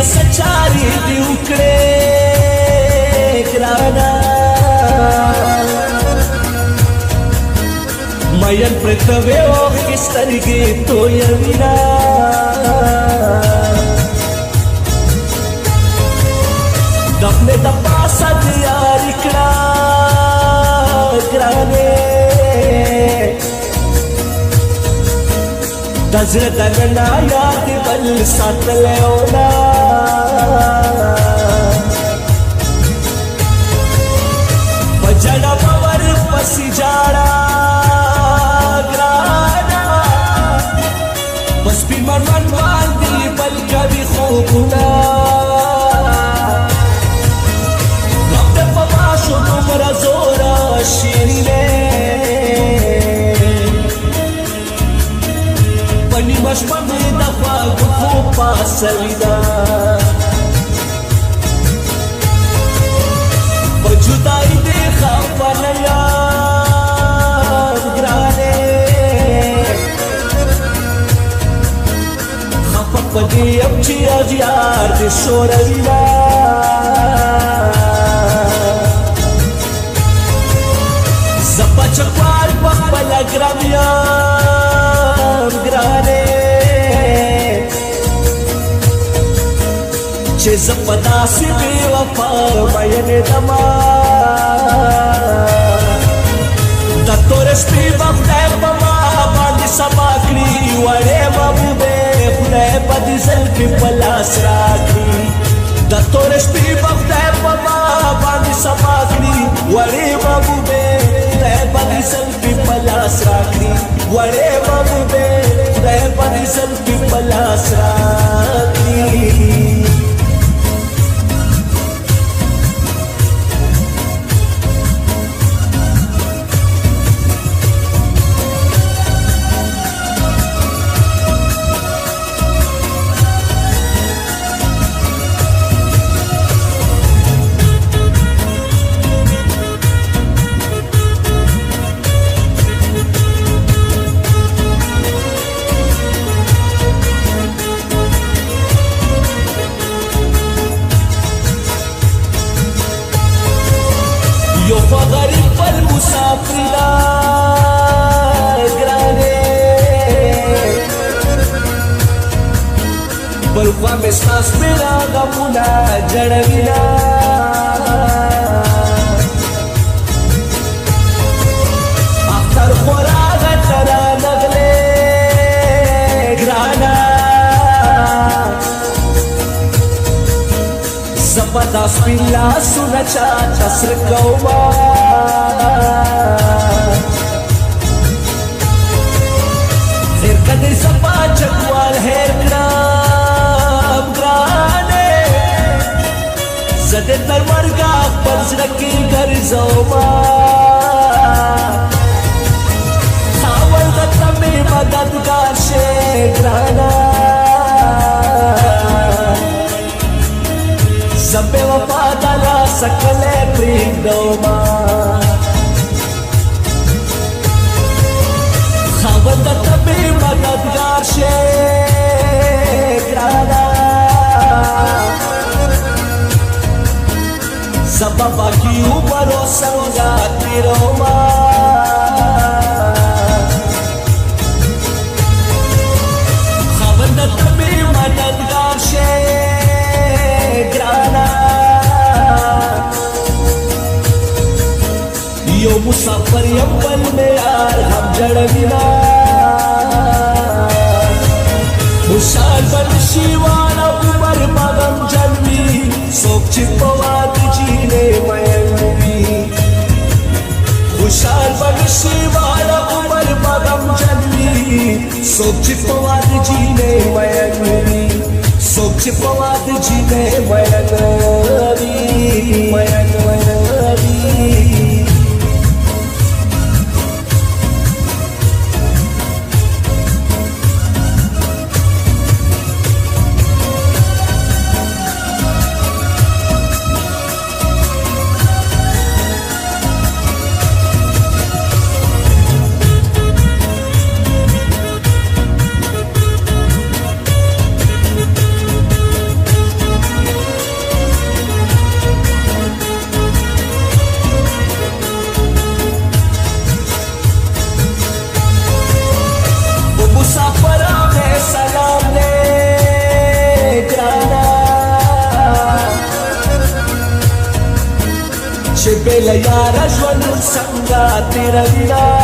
سچاری دی وکړې ګرانا مین پرتوي او کسترګې تویوینا دپنے دا پاسا دیاری کڑا گرانے دزر دننا یاد بل سات لیونا بجڑا باور پسی جاڑا گرانا بس بھی من من باندی بل کبھی خوبنا دومره زوره شیرینه په نیمه شپه مې د خواږه خوب پاسوي ده په جدایي دې خفه نه یم ګرانې خفه په دې یم چې اغیار دې شوروي ده چکوال پخپل گرم یم گرانے چه زپدا سی بی وفا مین دما دا تورس پی بخدای پما باندی سما کری وڑے محبوبے خدای بدی زلفی پلاس راکری دا تورس پی بخدای پما باندی سما کری وڑے محبوبے خدای زلفی پلاس راکړي وړې محبوبې خدای زلفی پلاس راکړي یو خوا غریب پر مسافر دا گرانے بل خوا میں ساس میرا غمونا جڑوینا اختر خورا غترا نغلے گرانا زبدا سپیلا سونا چاچا سرکوما خیر کدی زبا چکوال هیر کرام گرانے زده در مرگا پرزرکی گرزوما خاول غتمی مددگار شے گرانا زبے وفا دلا سکلے پریگ دوما خاوند تبی مددگار شے گرانا زبا باقی عمرو سنگا تیروما خاوند تبی مددگار شے یو مسافر یم بل میار هم جڑوینا خوشحال بنشیوانا عمر مغم جنوی سوک چی پواد جینے مینوی خوشحال بنشیوانا عمر مغم جنوی سوک چی پواد جینے مینوی سوک چی پواد جینے مینوی بیکار ژوند څنګه تیروینه